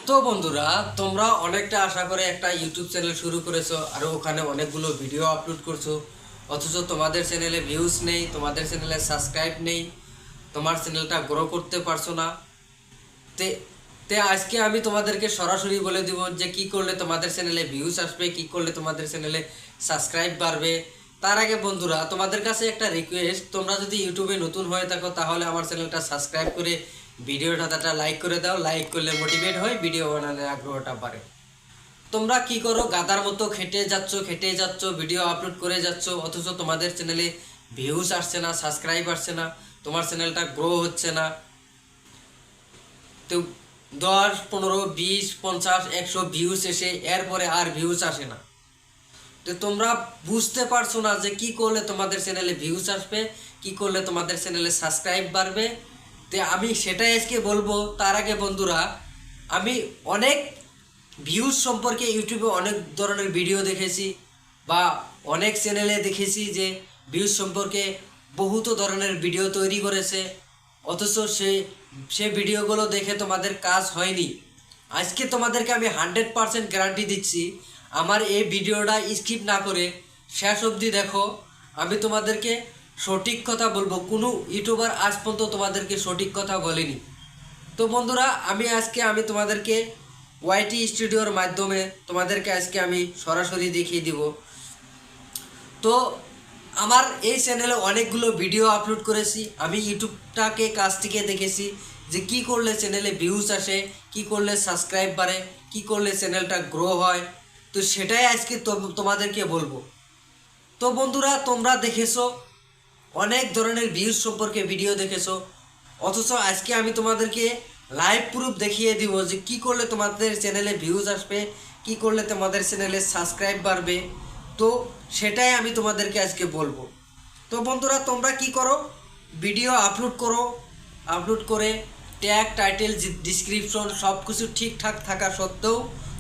তো বন্ধুরা, তোমরা অনেকটা আশা করে একটা ইউটিউব চ্যানেল শুরু করেছো আর ওখানে অনেকগুলো ভিডিও আপলোড করছো, অথচ তোমাদের চ্যানেলে ভিউজ নেই, তোমাদের চ্যানেলে সাবস্ক্রাইব নেই, তোমার চ্যানেলটা গ্রো করতে পারছো না। তে তে আজকে আমি তোমাদেরকে সরাসরি বলে দিব যে কি করলে তোমাদের চ্যানেলে ভিউজ আসবে, কি করলে তোমাদের চ্যানেলে সাবস্ক্রাইব বাড়বে। তার আগে বন্ধুরা, তোমাদের কাছে একটা রিকোয়েস্ট, তোমরা যদি ইউটিউবে নতুন হয়ে থাকো তাহলে আমার চ্যানেলটা সাবস্ক্রাইব করে ভিডিওটা লাইক করে দাও। লাইক করলে মোটিভেট হয়, ভিডিও বানানোর আগ্রহটা বাড়ে। তোমরা কি করো, গাদার মতো খেটে যাচ্ছ, ভিডিও আপলোড করে যাচ্ছ, অথচ তোমাদের চ্যানেলে ভিউজ আসছে না, সাবস্ক্রাইব আসছে না, তোমার চ্যানেলটা গ্রো হচ্ছে না। তো 10, 15, 20, 50, 100 ভিউজ এসে এরপরে আর ভিউজ আসে না। তো তোমরা বুঝতে পারছো না যে কি করলে তোমাদের চ্যানেলে ভিউজ আসবে, কি করলে তোমাদের চ্যানেলে সাবস্ক্রাইব বাড়বে। তো আমি সেটাই আজকে বলবো। তার আগে বন্ধুরা, আমি অনেক ভিউজ সম্পর্কে ইউটিউবে অনেক ধরনের ভিডিও দেখেছি বা অনেক চ্যানেলে দেখেছি যে ভিউজ সম্পর্কে বহুত ধরনের ভিডিও তৈরি করেছে, অথচ সে ভিডিওগুলো দেখে তোমাদের কাজ হয়নি। আজকে তোমাদেরকে আমি 100% গ্যারান্টি দিচ্ছি, আমার এই ভিডিওটা স্কিপ না করে শেষ অবধি দেখো। আমি তোমাদেরকে সঠিক কথা বলবো, কোনো ইউটিউবার আজ পর্যন্ত তোমাদেরকে সঠিক কথা বলেনি। তো বন্ধুরা, আমি তোমাদেরকে ওয়াইটি স্টুডিওর মাধ্যমে তোমাদেরকে আজকে আমি সরাসরি দেখিয়ে দিব। তো আমার এই চ্যানেলে অনেকগুলো ভিডিও আপলোড করেছি, আমি ইউটিউবটাকে কাছ থেকে দেখেছি যে কি করলে চ্যানেলে ভিউজ আসে, কি করলে সাবস্ক্রাইব বাড়ে, কি করলে চ্যানেলটা গ্রো হয়। তো সেটাই আজকে তোমাদেরকে বলবো। তো বন্ধুরা, তোমরা দেখেছো অনেক ধরনের ভিউজ সম্পর্কে ভিডিও দেখেছো, অথচ আজকে আমি তোমাদেরকে লাইভ প্রুফ দেখিয়ে দিব যে কি করলে তোমাদের চ্যানেলে ভিউজ আসবে, কি করলে তোমাদের চ্যানেলে সাবস্ক্রাইব বাড়বে। তো সেটাই আমি তোমাদেরকে আজকে বলবো। তো বন্ধুরা, তোমরা কি করো, ভিডিও আপলোড করো, আপলোড করে ট্যাগ, টাইটেল, ডিসক্রিপশন সব কিছু ঠিকঠাক থাকা সত্ত্বেও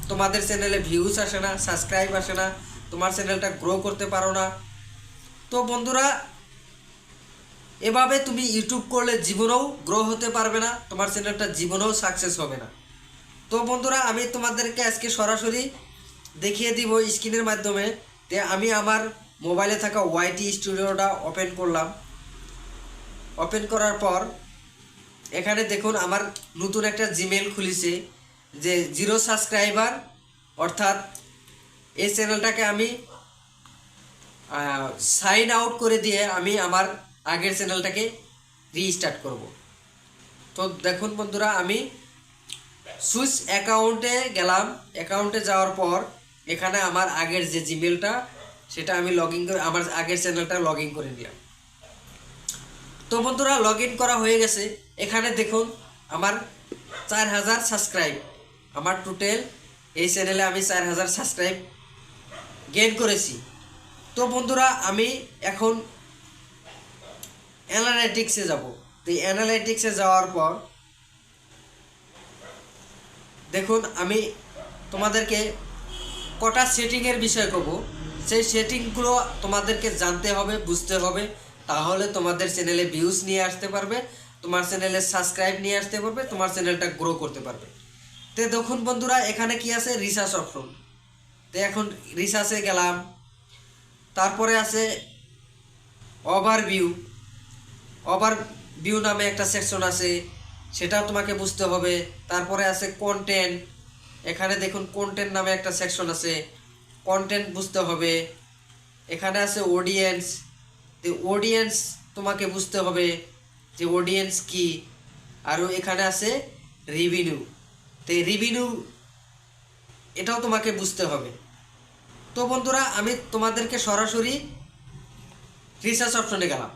তোমাদের চ্যানেলে ভিউজ আসে না, সাবস্ক্রাইব আসে না, তোমার চ্যানেলটা গ্রো করতে পারো না। তো বন্ধুরা, এভাবে তুমি ইউটিউব করলে জীবনেও গ্রো হতে পারবে না, তোমার চ্যানেলটা জীবনেও সাকসেস হবে না। তো বন্ধুরা, আমি তোমাদেরকে আজকে সরাসরি দেখিয়ে দিব স্ক্রিনের মাধ্যমে। যে আমি আমার মোবাইলে থাকা ওয়াইটি স্টুডিওটা ওপেন করলাম। ওপেন করার পর এখানে দেখুন আমার নতুন একটা জিমেল খুলেছে, যে 0 সাবস্ক্রাইবার, অর্থাৎ এই চ্যানেলটাকে আমি সাইন আউট করে দিয়ে আমি আমার আগের চ্যানেলটাকে রিস্টার্ট করব। তো দেখুন বন্ধুরা, আমি সুইচ অ্যাকাউন্টে গেলাম। অ্যাকাউন্টে যাওয়ার পর এখানে আমার আগের যে জিমেলটা, সেটা আমি লগ ইন করে আমার আগের চ্যানেলটা লগ ইন করে নিলাম। তো বন্ধুরা, লগ ইন করা হয়ে গেছে। এখানে দেখুন আমার 4000 সাবস্ক্রাইব, আমার টোটাল এই চ্যানেলে আমি 4000 সাবস্ক্রাইব গেইন করেছি। তো বন্ধুরা, আমি এখন অ্যানালাইটিক্সে যাব। তো এই অ্যানালাইটিক্সে যাওয়ার পর দেখুন আমি তোমাদেরকে কটা সেটিংয়ের বিষয় করব, সেই সেটিংগুলো তোমাদেরকে জানতে হবে, বুঝতে হবে, তাহলে তোমাদের চ্যানেলে ভিউজ নিয়ে আসতে পারবে, তোমার চ্যানেলে সাবস্ক্রাইব নিয়ে আসতে পারবে, তোমার চ্যানেলটা গ্রো করতে পারবে। তো দেখুন বন্ধুরা, এখানে কি আছে, রিসার্চ অপশন। তো এখন রিসার্চে গেলাম। তারপরে আছে ওভারভিউ। ওভারভিউ নামে একটা সেকশন আছে, সেটাও তোমাকে বুঝতে হবে। তারপরে আছে কন্টেন্ট। এখানে দেখুন কন্টেন্ট নামে একটা সেকশন আছে, কন্টেন্ট বুঝতে হবে। এখানে আছে অডিয়েন্স। তো অডিয়েন্স তোমাকে বুঝতে হবে যে অডিয়েন্স কি। আরও এখানে আছে রিভিনিউ। তো রিভিনিউ এটাও তোমাকে বুঝতে হবে। তো বন্ধুরা, আমি তোমাদেরকে সরাসরি রিসার্চ অপশনে গেলাম।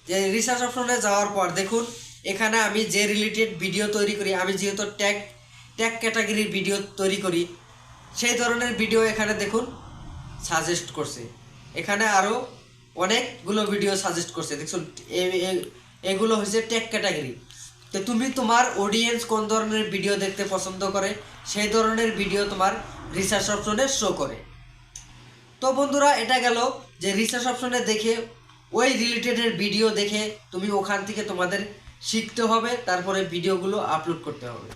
যে রিসার্চ অপশনে যাওয়ার পর দেখুন এখানে আমি যে রিলেটেড ভিডিও তৈরি করি, আমি যেহেতু ট্যাগ ট্যাগ ক্যাটাগরির ভিডিও তৈরি করি, সেই ধরনের ভিডিও এখানে দেখুন সাজেস্ট করছে। এখানে আরও অনেকগুলো ভিডিও সাজেস্ট করছে দেখুন। এগুলো হচ্ছে ট্যাগ ক্যাটাগরি। তো তুমি তোমার অডিয়েন্স কোন ধরনের ভিডিও দেখতে পছন্দ করে, সেই ধরনের ভিডিও তোমার রিসার্চ অপশনে শো করে। তো বন্ধুরা, এটা গেল যে রিসার্চ অপশনে দেখে ওই রিলেটেডের ভিডিও দেখে তুমি ওখান থেকে তোমাদের শিখতে হবে, তারপরে ভিডিওগুলো আপলোড করতে হবে।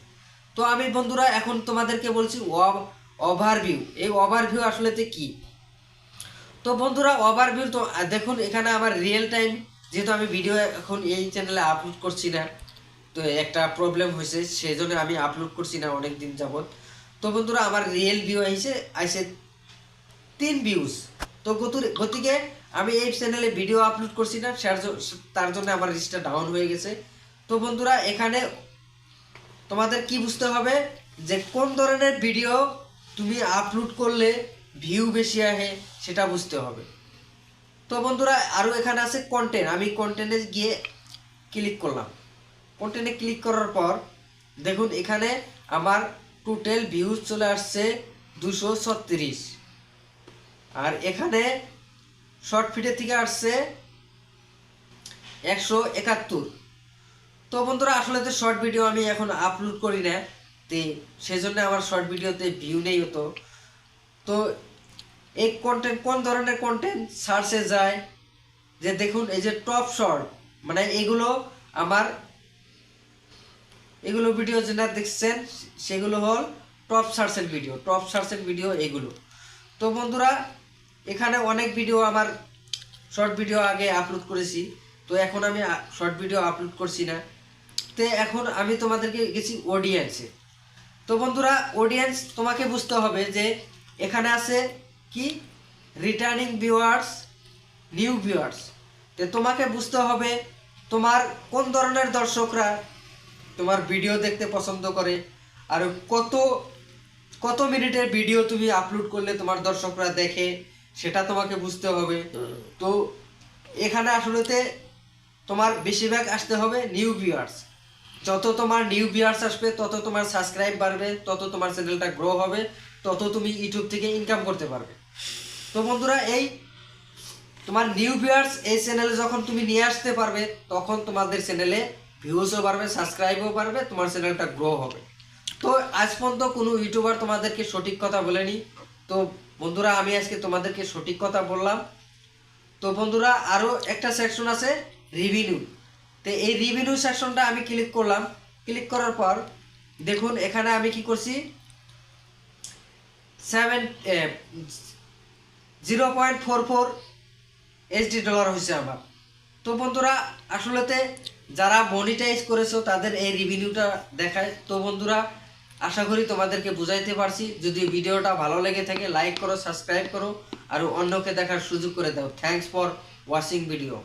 তো আমি বন্ধুরা এখন তোমাদেরকে বলছি ওভারভিউ। এই ওভারভিউ আসলেতে কি? তো বন্ধুরা ওভারভিউ তো দেখুন এখানে আমার রিয়েল টাইম, যেহেতু আমি ভিডিও এখন এই চ্যানেলে আপলোড করছি না, তো একটা প্রবলেম হয়েছে, সেই জন্য আমি আপলোড করছি না অনেক দিন যাবত। তো বন্ধুরা আমার রিয়েল ভিউ আইসে 3 ভিউজ। তো গতিকে আমি এই চ্যানেলে ভিডিও আপলোড করছি না, তার জন্য আমার রিচটা ডাউন হয়ে গেছে। তো বন্ধুরা এখানে তোমাদের কি বুঝতে হবে যে কোন ধরনের ভিডিও তুমি আপলোড করলে ভিউ বেশি আসে, সেটা বুঝতে হবে। তো বন্ধুরা আরও এখানে আছে কন্টেন্ট। আমি কন্টেন্টে গিয়ে ক্লিক করলাম। কন্টেন্টে ক্লিক করার পর দেখুন এখানে আমার টোটাল ভিউজ চলে আসছে 236, আর এখানে শর্ট ফিডের থেকে আসছে 171। তো বন্ধুরা আসলে তো শর্ট ভিডিও আমি এখন আপলোড করি না, তো সেই জন্য আমার শর্ট ভিডিওতে ভিউ নেই হতো। তো এই কন্টেন্ট কোন ধরনের কন্টেন্ট সার্চে যায়, যে দেখুন এই যে টপ শর্ট, মানে এগুলো আমার এগুলো ভিডিও যেটা দেখছেন সেগুলো হল টপ সার্চের ভিডিও এগুলো। তো বন্ধুরা এখানে অনেক ভিডিও আমার শর্ট ভিডিও আগে আপলোড করেছি, তো এখন আমি শর্ট ভিডিও আপলোড করছি না। তো এখন আমি তোমাদেরকে গেছি অডিয়েন্সে। তো বন্ধুরা অডিয়েন্স তোমাকে বুঝতে হবে যে এখানে আছে কি রিটার্নিং ভিউয়ার্স, নিউ ভিউয়ার্স। তো তোমাকে বুঝতে হবে তোমার কোন ধরনের দর্শকরা তোমার ভিডিও দেখতে পছন্দ করে, আর কত কত মিনিটের ভিডিও তুমি আপলোড করলে তোমার দর্শকরা দেখে, সেটা তোমাকে বুঝতে হবে। তো এখানে আসলেতে তোমার বেশিরভাগ আসতে হবে নিউ ভিউয়ার্স। যত তোমার নিউ ভিউয়ার্স আসবে তত তোমার সাবস্ক্রাইব বাড়বে, তত তোমার চ্যানেলটা গ্রো হবে, তত তুমি ইউটিউব থেকে ইনকাম করতে পারবে। তো বন্ধুরা এই তোমার নিউ ভিউয়ার্স এই চ্যানেলে যখন তুমি নিয়ে আসতে পারবে, তখন তোমাদের চ্যানেলে ভিউজও বাড়বে, সাবস্ক্রাইবও বাড়বে, তোমার চ্যানেলটা গ্রো হবে। তো আজ পর্যন্ত কোনো ইউটিউবার তোমাদেরকে সঠিক কথা বলেনি। তো বন্ধুরা আমি আজকে তোমাদেরকে সঠিক কথা বললাম। তো বন্ধুরা আরও একটা সেকশন আছে রিভিনিউ। তো এই রিভিনিউ সেকশনটা আমি ক্লিক করলাম। ক্লিক করার পর দেখুন এখানে আমি কি করছি, 0.44 এইচডি ডলার হয়েছে আমার। তো বন্ধুরা আসলেতে যারা মনিটাইজ করেছো তাদের এই রিভিনিউটা দেখায়। তো বন্ধুরা আশা করি তোমাদেরকে বুঝাইতে পারছি। যদি ভিডিওটা ভালো লেগে থাকে লাইক করো, সাবস্ক্রাইব করো, আর অন্যকে দেখার সুযোগ করে দাও। Thanks for watching video.